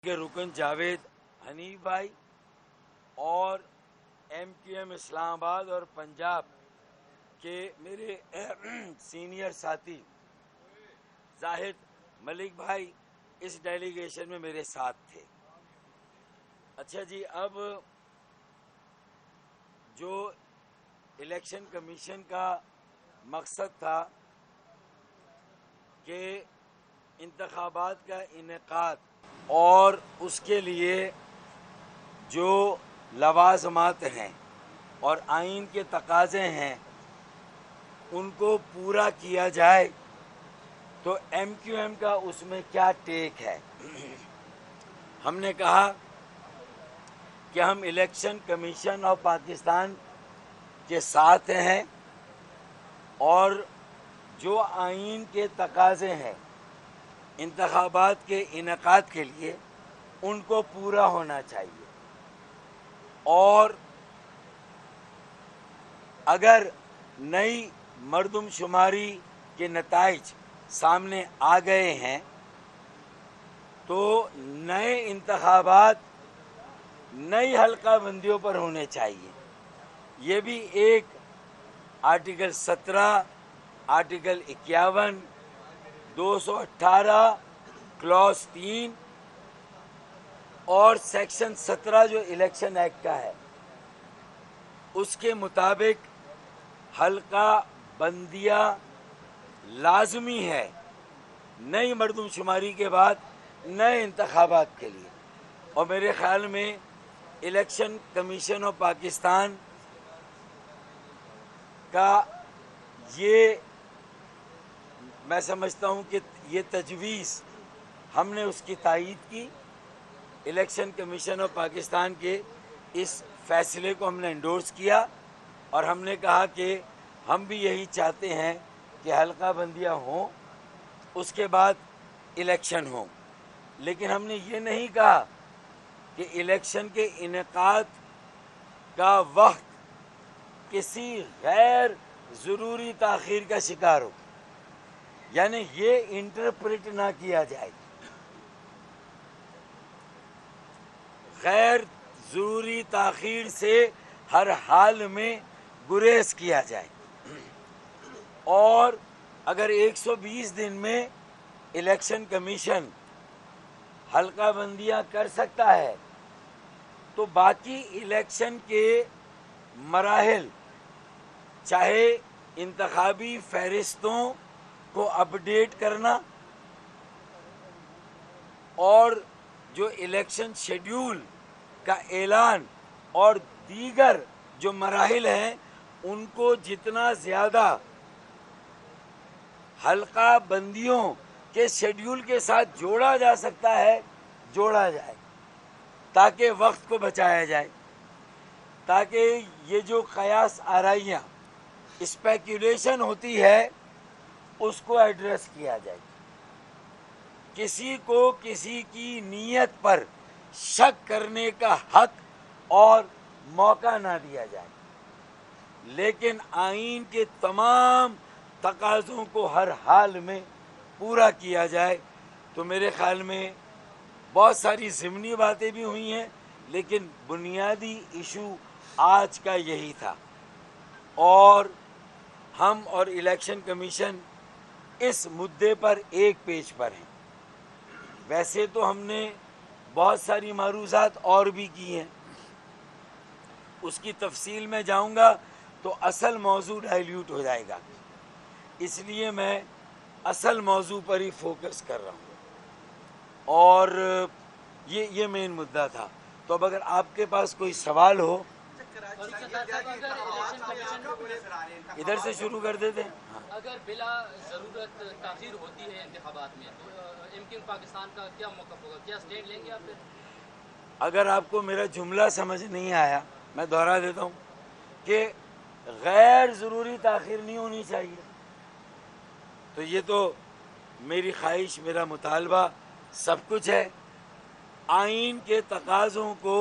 کے رکن جاوید حنیف بھائی اور MQM اسلام آباد اور پنجاب کے میرے سینئر ساتھی زاہد ملک بھائی اس ڈیلیگیشن میں میرے ساتھ تھے۔ اچھا جی، اب جو الیکشن کمیشن کا مقصد تھا کہ انتخابات کا انعقاد اور اس کے لیے جو لوازمات ہیں اور آئین کے تقاضے ہیں ان کو پورا کیا جائے، تو MQM کا اس میں کیا ٹیک ہے۔ ہم نے کہا کہ ہم الیکشن کمیشن آف پاکستان کے ساتھ ہیں اور جو آئین کے تقاضے ہیں انتخابات کے انعقاد کے لیے ان کو پورا ہونا چاہیے، اور اگر نئی مردم شماری کے نتائج سامنے آ گئے ہیں تو نئے انتخابات نئی حلقہ بندیوں پر ہونے چاہیے۔ یہ بھی ایک آرٹیکل 17، آرٹیکل 51، 218 کلاس 3 اور سیکشن 17 جو الیکشن ایکٹ کا ہے اس کے مطابق حلقہ بندیاں لازمی ہے نئی مردم شماری کے بعد نئے انتخابات کے لیے۔ اور میرے خیال میں الیکشن کمیشن آف پاکستان کا یہ میں سمجھتا ہوں کہ یہ تجویز ہم نے اس کی تائید کی۔ الیکشن کمیشن آف پاکستان کے اس فیصلے کو ہم نے انڈورس کیا اور ہم نے کہا کہ ہم بھی یہی چاہتے ہیں کہ حلقہ بندیاں ہوں، اس کے بعد الیکشن ہوں، لیکن ہم نے یہ نہیں کہا کہ الیکشن کے انعقاد کا وقت کسی غیر ضروری تاخیر کا شکار ہو، یعنی یہ انٹرپریٹ نہ کیا جائے، غیر ضروری تاخیر سے ہر حال میں گریز کیا جائے۔ اور اگر 120 دن میں الیکشن کمیشن حلقہ بندیاں کر سکتا ہے تو باقی الیکشن کے مراحل، چاہے انتخابی فہرستوں کو اپڈیٹ کرنا اور جو الیکشن شیڈیول کا اعلان اور دیگر جو مراحل ہیں ان کو جتنا زیادہ حلقہ بندیوں کے شیڈیول کے ساتھ جوڑا جا سکتا ہے جوڑا جائے، تاکہ وقت کو بچایا جائے، تاکہ یہ جو قیاس آرائیاں اسپیکولیشن ہوتی ہے اس کو ایڈریس کیا جائے، کسی کو کسی کی نیت پر شک کرنے کا حق اور موقع نہ دیا جائے، لیکن آئین کے تمام تقاضوں کو ہر حال میں پورا کیا جائے۔ تو میرے خیال میں بہت ساری ضمنی باتیں بھی ہوئی ہیں، لیکن بنیادی ایشو آج کا یہی تھا، اور ہم اور الیکشن کمیشن اس مدعے پر ایک پیج پر ہیں۔ ویسے تو ہم نے بہت ساری معروضات اور بھی کی ہیں، اس کی تفصیل میں جاؤں گا تو اصل موضوع ڈائلیوٹ ہو جائے گا، اس لیے میں اصل موضوع پر ہی فوکس کر رہا ہوں، اور یہ مین مدعا تھا۔ تو اب اگر آپ کے پاس کوئی سوال ہو ادھر سے شروع کر دیتے ہیں۔ اگر بلا ضرورت تاخیر ہوتی ہے انتخابات میں تو MQM پاکستان کا کیا موقف ہوگا، کیا اسٹینڈ لیں گے آپ پھر؟ اگر آپ کو میرا جملہ سمجھ نہیں آیا میں دہرا دیتا ہوں کہ غیر ضروری تاخیر نہیں ہونی چاہیے، تو یہ تو میری خواہش، میرا مطالبہ سب کچھ ہے۔ آئین کے تقاضوں کو،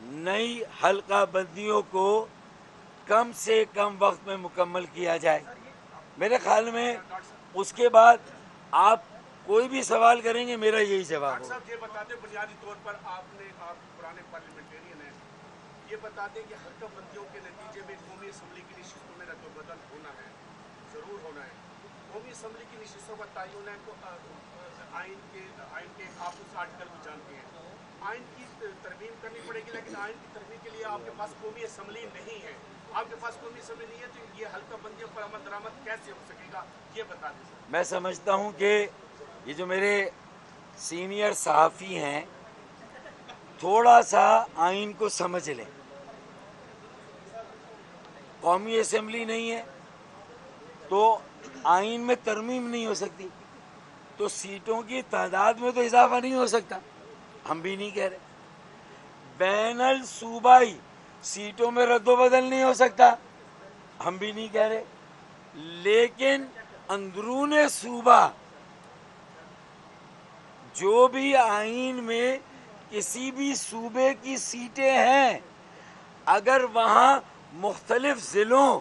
نئی حلقہ بندیوں کو کم سے کم وقت میں مکمل کیا جائے۔ میرے خیال میں اس کے بعد آپ کوئی بھی سوال کریں گے میرا یہی جواب ڈاکٹر ہوگا. صاحب یہ بتاتے بنیادی طور پر آپ پرانے پارلیمنٹیرین ہیں، یہ بتاتے کہ حلقہ بندیوں کے نتیجے میں قومی اسمبلی کی نشستوں میں رد و بدل ہونا ہے، ضرور ہونا ہے. قومی اسمبلی کی نشستوں کا تعین ہے تو آئین کے آپ اس آرٹیکل کو جانتے ہیں، آئین کی ترمیم کرنی پڑے گی، لیکن آئین کی ترمیم کے لیے آپ کے پاس قومی اسمبلی نہیں ہے. آپ کے پاس قومی اسمبلی نہیں ہے تو یہ حلقہ بندیوں پر عمل درآمد کیسے ہو سکے گا، یہ بتا دیں سر. میں سمجھتا ہوں کہ یہ جو میرے سینئر صحافی ہیں تھوڑا سا آئین کو سمجھ لیں. قومی اسمبلی نہیں ہے تو آئین میں ترمیم نہیں ہو سکتی، تو سیٹوں کی تعداد میں تو اضافہ نہیں ہو سکتا، ہم بھی نہیں کہہ رہے. بین الصوبائی سیٹوں میں رد و بدل نہیں ہو سکتا، ہم بھی نہیں کہہ رہے. لیکن اندرون صوبہ جو بھی آئین میں کسی بھی صوبے کی سیٹیں ہیں، اگر وہاں مختلف ضلعوں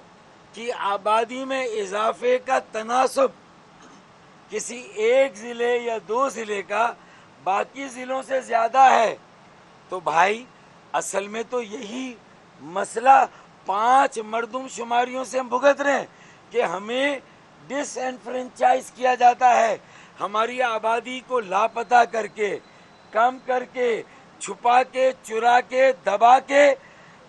کی آبادی میں اضافے کا تناسب کسی ایک ضلع یا دو ضلع کا باقی ضلعوں سے زیادہ ہے تو بھائی اصل میں تو یہی مسئلہ 5 مردم شماریوں سے ہم بھگت رہے ہیں کہ ہمیں ڈس انفرنچائز کیا جاتا ہے، ہماری آبادی کو لاپتہ کر کے، کم کر کے، چھپا کے، چرا کے، دبا کے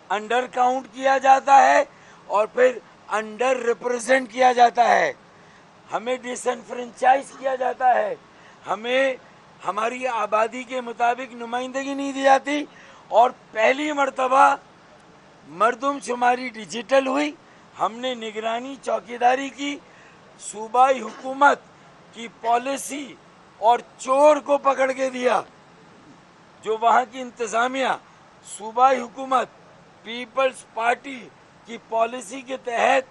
انڈر کاؤنٹ کیا جاتا ہے اور پھر انڈر ریپرزینٹ کیا جاتا ہے. ہمیں ڈس انفرنچائز کیا جاتا ہے، ہمیں ہماری آبادی کے مطابق نمائندگی نہیں دی جاتی. اور پہلی مرتبہ مردم شماری ڈیجیٹل ہوئی، ہم نے نگرانی چوکیداری کی، صوبائی حکومت کی پالیسی اور چور کو پکڑ کے دیا. جو وہاں کی انتظامیہ صوبائی حکومت پیپلز پارٹی کی پالیسی کے تحت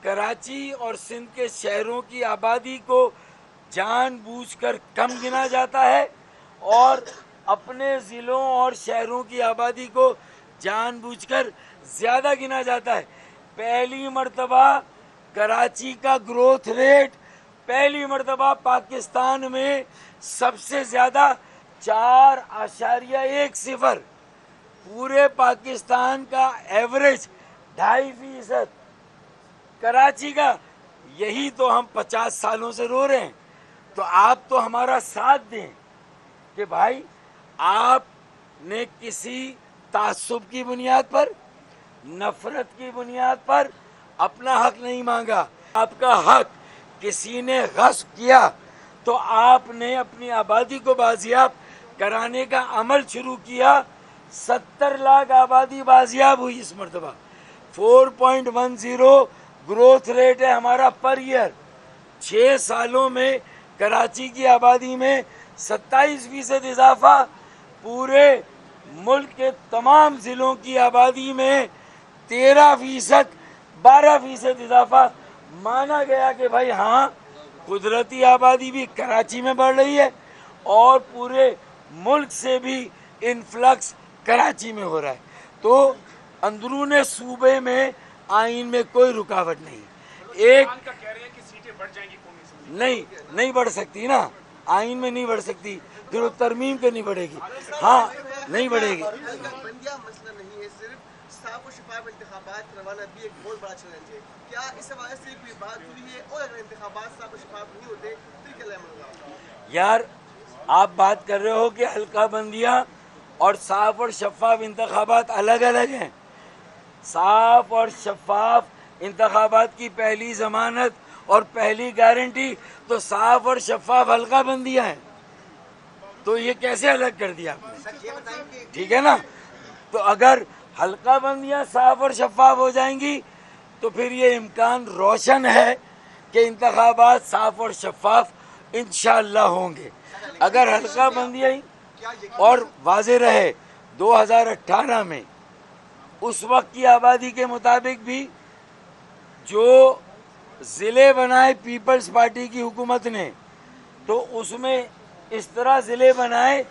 کراچی اور سندھ کے شہروں کی آبادی کو جان بوجھ کر کم گنا جاتا ہے اور اپنے ضلعوں اور شہروں کی آبادی کو جان بوجھ کر زیادہ گنا جاتا ہے. پہلی مرتبہ کراچی کا گروتھ ریٹ پہلی مرتبہ پاکستان میں سب سے زیادہ 4.10، پورے پاکستان کا ایوریج 2.5%، کراچی کا. یہی تو ہم 50 سالوں سے رو رہے ہیں. تو آپ تو ہمارا ساتھ دیں کہ بھائی آپ نے کسی تعصب کی بنیاد پر، نفرت کی بنیاد پر اپنا حق نہیں مانگا. آپ کا حق کسی نے غصب کیا تو آپ نے اپنی آبادی کو بازیاب کرانے کا عمل شروع کیا. 70 لاکھ آبادی بازیاب ہوئی اس مرتبہ. 4.10 گروتھ ریٹ ہے ہمارا پر ایئر. 6 سالوں میں کراچی کی آبادی میں 27% اضافہ، پورے ملک کے تمام ضلعوں کی آبادی میں 13%، 12% اضافہ. مانا گیا کہ بھائی ہاں قدرتی آبادی بھی کراچی میں بڑھ رہی ہے اور پورے ملک سے بھی انفلکس کراچی میں ہو رہا ہے. تو اندرون صوبے میں آئین میں کوئی رکاوٹ نہیں. ایک کا کہہ رہے ہیں کہ سیٹیں بڑھ جائیں گی قومی اسمبلی. نہیں بڑھ سکتی نا، آئین میں نہیں بڑھ سکتی، پھر وہ ترمیم کرنی پڑے گی. ہاں نہیں بڑھے گی. حلقہ بندیاں مسئلہ نہیں ہے، صرف صاف و شفاف انتخابات کروانا بھی ایک بہت بڑا چیلنج ہے. کیا اس حوالے سے کوئی بات ہوئی ہے، اور اگر انتخابات صاف و شفاف نہیں ہوتے پھر کیا عمل ہوگا؟ یار آپ بات کر رہے ہو کہ حلقہ بندیاں اور صاف اور شفاف انتخابات الگ الگ ہیں. صاف اور شفاف انتخابات کی پہلی ضمانت اور پہلی گارنٹی تو صاف اور شفاف حلقہ بندیاں ہیں. تو یہ کیسے الگ کر دیا آپ نے؟ ٹھیک ہے نا. تو اگر حلقہ بندیاں صاف اور شفاف ہو جائیں گی تو پھر یہ امکان روشن ہے کہ انتخابات صاف اور شفاف انشاءاللہ ہوں گے. اگر حلقہ بندیاں اور واضح رہے 2018 میں اس وقت کی آبادی کے مطابق بھی جو ضلع بنائے پیپلز پارٹی کی حکومت نے، تو اس میں اس طرح ضلع بنائے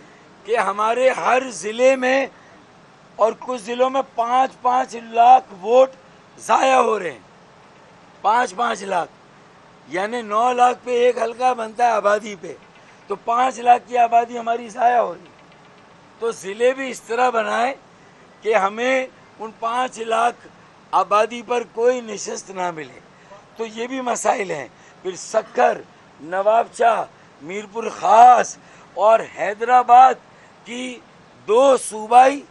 کہ ہمارے ہر ضلع میں اور کچھ ضلعوں میں 5-5 لاکھ ووٹ ضائع ہو رہے ہیں. 5-5 لاکھ یعنی 9 لاکھ پہ ایک حلقہ بنتا ہے آبادی پہ. تو 5 लाख की आबादी हमारी ज़ाया हो रही है। तो ज़िले भी इस तरह बनाए कि हमें उन 5 लाख आबादी पर कोई नशिस्त ना मिले। तो ये भी मसाइल हैं। फिर सक्कर, नवाबशाह, मीरपुर ख़ास और हैदराबाद की 2 सूबाई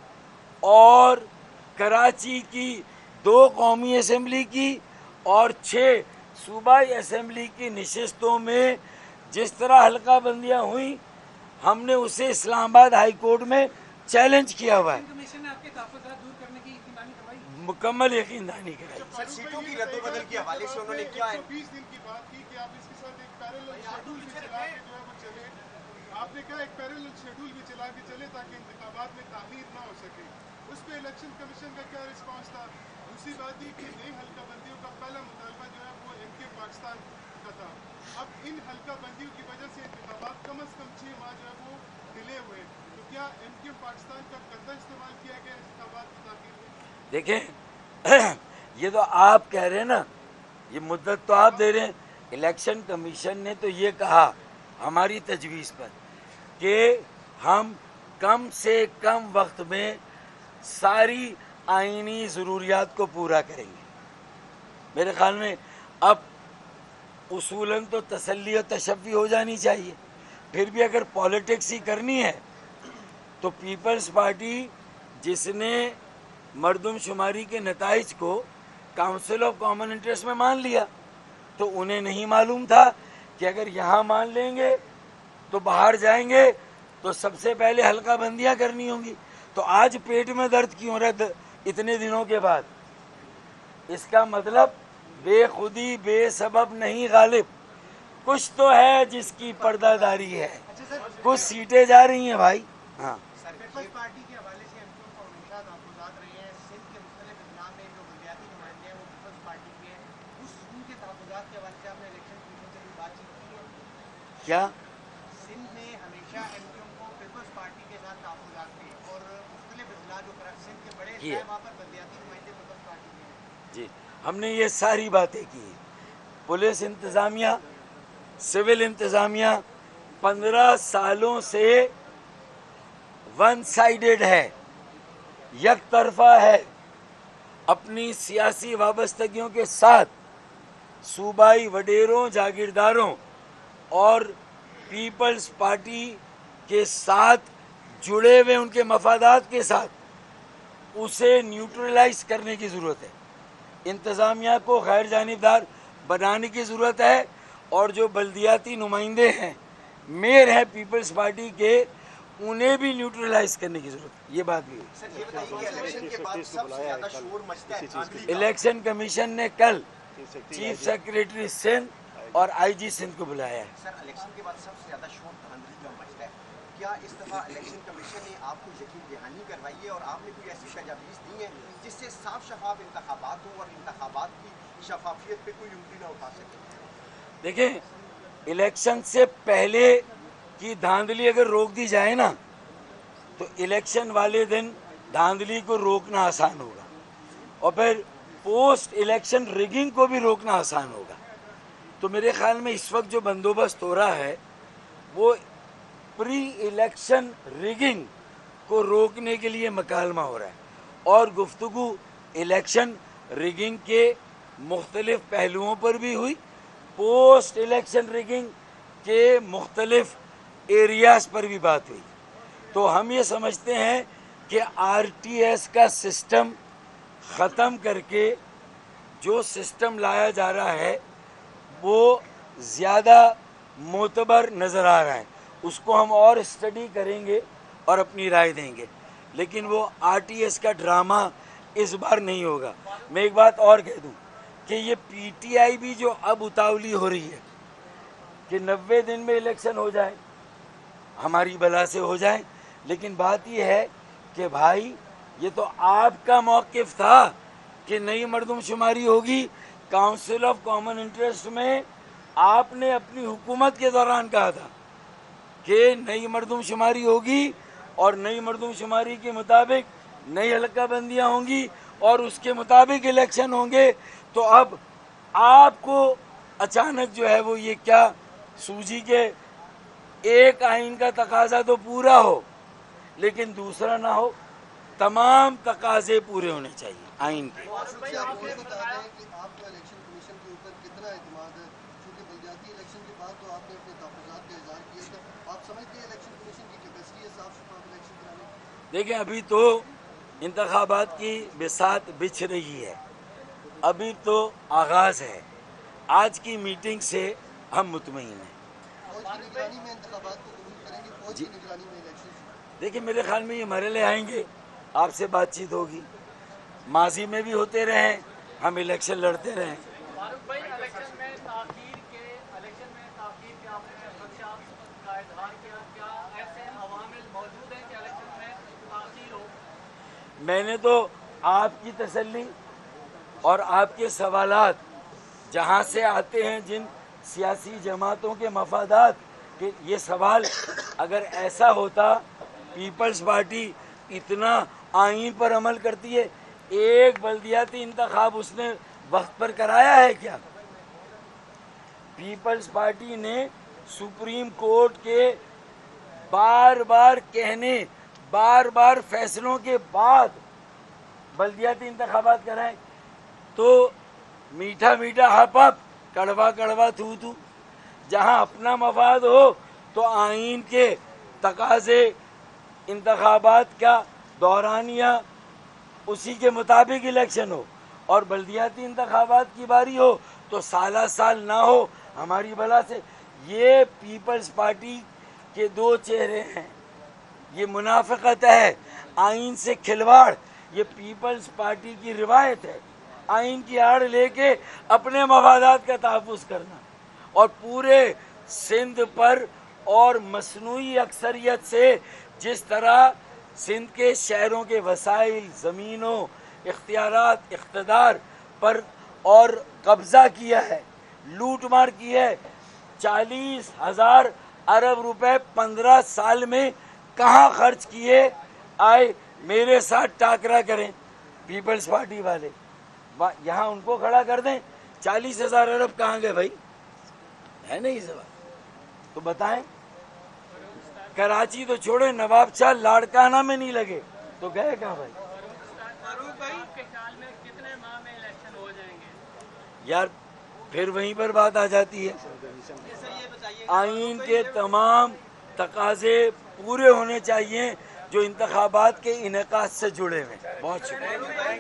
और कराची की 2 कौमी असम्बली की और 6 सूबाई असम्बली की नशिस्तों में जिस तरह हल्का बंदियाँ हुई, हमने उसे इस्लामाबाद हाई कोर्ट में चैलेंज किया हुआ है। कमीशन ने आपके तहफ़्फ़ुज़ात दूर करने की यकीनदानी करवाई? मुकम्मल यकीनदानी कराई। सर, सीटों की रद्दोबदल के हवाले से उन्होंने क्या 120 दिन की बात की कि आप इसके साथ एक पैरेलल शेड्यूल भी चला के जो है वो चले। आपने कहा एक पैरेलल शेड्यूल भी चला के चले ताकि इंतखाबात में ताख़ीर ना हो सके। उस पे इलेक्शन कमीशन का क्या रिस्पांस था? दूसरी बात ये कि नई हल्का बंदियों का पहला मुतालबा जो है वो MK पाकिस्तान का था। अब इन हल्का बंदियों की वजह से इंतखाबात कम अज़ कम 6 माह जो है वो डिले हुए। तो क्या MK पाकिस्तान का गंदा इस्तेमाल किया गया इंतखाबात की ताख़ीर में? देखें, ये तो आप कह रहे हैं ना, ये मुद्दत तो आप दे रहे हैं। इलेक्शन कमीशन ने तो ये कहा हमारी तजवीज़ पर कि हम कम से कम वक्त में सारी आईनी ज़रूरियात को पूरा करेंगे। मेरे ख्याल में अब उसूलन तो तसल्ली और तशफ़ी हो जानी चाहिए। फिर भी अगर पॉलिटिक्स ही करनी है तो पीपल्स पार्टी जिसने मरदमशुमारी के नताइज को काउंसिल ऑफ कॉमन इंटरेस्ट में मान लिया, तो उन्हें नहीं मालूम था कि अगर यहाँ मान लेंगे तो बाहर जाएंगे तो सबसे पहले हल्का बंदियाँ करनी होंगी। तो आज पेट में दर्द क्यों हो रहा है इतने दिनों के बाद? इसका मतलब बेखुदी बेसबब नहीं गालिब, कुछ तो है जिसकी पर्दादारी है। कुछ सीटें जा रही हैं भाई। हाँ, पीपल्स पार्टी के हवाले से MQ को हमेशा तहफ़्फ़ुज़ात रहे हैं। सिंध के मुख्तलिफ अजला में जो बलदियाती नुमाइंदे हैं वो पीपल्स पार्टी के हैं। उनके तहफ़्फ़ुज़ात के हवाले से आपने इलेक्शन कमीशन से भी बातचीत की है? क्या सिंध में हमेशा MQ को पीपल्स पार्टी के साथ तहफ़्फ़ुज़ात थे और मुख्तलिफ अजला जो सिंध के बड़े किए। वहाँ पर बलदियाती नुमाइंदे पीपल्स पार्टी के हैं। जी, हमने ये सारी बातें की। पुलिस इंतज़ामिया, सिविल इंतज़ामिया 15 सालों से वन साइडेड है, एक तरफा है। अपनी सियासी वाबस्तगियों के साथ सूबाई वडेरों, जागीरदारों और पीपल्स पार्टी के साथ जुड़े हुए उनके मफादात के साथ उसे न्यूट्रलाइज करने की ज़रूरत है। इंतज़ामिया को गैर जानिबदार बनाने की ज़रूरत है और जो बल्दियाती नुमाइंदे हैं, मेयर हैं पीपल्स पार्टी के, उन्हें भी न्यूट्रलाइज करने की ज़रूरत है। ये बात भी है। सर, ये बताइए कि इलेक्शन के बाद सबसे ज़्यादा शोर मचता है धांधली का। इलेक्शन कमीशन ने कल चीफ सेक्रेटरी सिंध और IG सिंध को बुलाया है। सर, इलेक्शन के बाद सबसे ज़्यादा शोर धांधली का मचता है। क्या इस दफ़ा इलेक्शन कमीशन ने आपको यकीन दहानी करवाई है और आपने कोई ऐसी तजावीज़ दी है जिससे साफ शफाफ इंतखाबात हो और इंतखाबात की शफाफियत पे कोई उंगली ना उठा सके? देखें, इलेक्शन से पहले की धांधली अगर रोक दी जाए ना, तो इलेक्शन वाले दिन धांधली को रोकना आसान होगा और फिर पोस्ट इलेक्शन रिगिंग को भी रोकना आसान होगा। तो मेरे ख्याल में इस वक्त जो बंदोबस्त हो रहा है वो प्री इलेक्शन रिगिंग को रोकने के लिए मकालमा हो रहा है और गुफ्तगू इलेक्शन रिगिंग के मुख्तलिफ पहलुओं पर भी हुई, पोस्ट इलेक्शन रिगिंग के मुख्तलिफ एरियाज़ पर भी बात हुई। तो हम ये समझते हैं कि RTS का सिस्टम ख़त्म करके जो सिस्टम लाया जा रहा है वो ज़्यादा मोतबर नज़र आ रहा है। उसको हम और स्टडी करेंगे और अपनी राय देंगे, लेकिन वो RTS का ड्रामा इस बार नहीं होगा। मैं एक बात और कह दूं कि ये PTI भी जो अब उतावली हो रही है कि 90 दिन में इलेक्शन हो जाए, हमारी बला से हो जाए, लेकिन बात ये है कि भाई ये तो आपका मौक़िफ़ था कि नई मरदमशुमारी होगी। काउंसिल ऑफ कॉमन इंटरेस्ट में आपने अपनी हुकूमत के दौरान कहा था कि नई मरदमशुमारी होगी और नई मरदमशुमारी के मुताबिक नई हल्का बंदियाँ होंगी और उसके मुताबिक इलेक्शन होंगे। तो अब आपको अचानक जो है वो ये क्या सूजी के एक आइन का तकाजा तो पूरा हो लेकिन दूसरा ना हो, तमाम तकाजे पूरे होने चाहिए आइन के। आपको इलेक्शन कमीशन के ऊपर कितना एतमाद है? क्योंकि बलदियाती इलेक्शन के बाद तो आपने अपने तहफ़्फ़ुज़ात का इज़हार किया था, आप समझते हैं इलेक्शन कमीशन की कैपेसिटी है साफ शफाफ इलेक्शन कराने की? देखिए, अभी तो इंतखाबात की बिसात बिछ रही है, अभी तो आगाज़ है। आज की मीटिंग से हम मुतमईन हैं। फौज की निगरानी में इंतखाबात को कबूल करेंगे? फौज की निगरानी में इलेक्शन? देखिए, मेरे ख्याल में ये मरहले आएंगे, आपसे बातचीत होगी। माजी में भी होते रहे, हम इलेक्शन लड़ते रहे। फारूक भाई, इलेक्शन में ताख़ीर के आपने खदशात का इजहार किया, क्या ऐसे अवामिल मौजूद हैं कि इलेक्शन में ताख़ीर हो? मैंने तो आपकी तसल्ली और आपके सवालात जहाँ से आते हैं, जिन सियासी जमातों के मफादात के ये सवाल, अगर ऐसा होता पीपल्स पार्टी इतना आइन पर अमल करती है, एक बल्दियाती इंतखाब उसने वक्त पर कराया है क्या? पीपल्स पार्टी ने सुप्रीम कोर्ट के बार बार कहने, बार बार फैसलों के बाद बल्दियाती इंतखाबात कराए, तो मीठा मीठा हप हप, कड़वा कड़वा थू थू। जहाँ अपना मफाद हो तो आइन के तकाजे, इंतखाबात का दौरानिया उसी के मुताबिक इलेक्शन हो, और बल्दियाती इंतखाबात की बारी हो तो साला साल ना हो हमारी भला से। ये पीपल्स पार्टी के दो चेहरे हैं, ये मुनाफिकत है, आइन से खिलवाड़, ये पीपल्स पार्टी की रिवायत है। आइन की आड़ लेके अपने मफादात का तहफ़्फ़ुज़ करना, और पूरे सिंध पर और मसनूई अक्सरियत से जिस तरह सिंध के शहरों के वसाइल, ज़मीनों, इख्तियारात, इख्तिदार पर और कब्ज़ा किया है, लूट मार की है। 40,000 अरब रुपए 15 साल में कहाँ खर्च किए? आए मेरे साथ टाकरा करें पीपल्स पार्टी वाले, यहाँ उनको खड़ा कर दें। 40,000 अरब कहाँ गए भाई? है नहीं सवाल तो बताएं। कराची तो छोड़े, नवाब शाह लाड़काना में नहीं लगे तो गए कहाँ भाई? फारूक भाई, के ख्याल में कितने माह में इलेक्शन हो जाएंगे? यार फिर वहीं पर बात आ जाती है, आइन के तमाम तकाजे पूरे होने चाहिए जो इंतखाबात के इनेकाद से जुड़े हुए। बहुत शुक्रिया।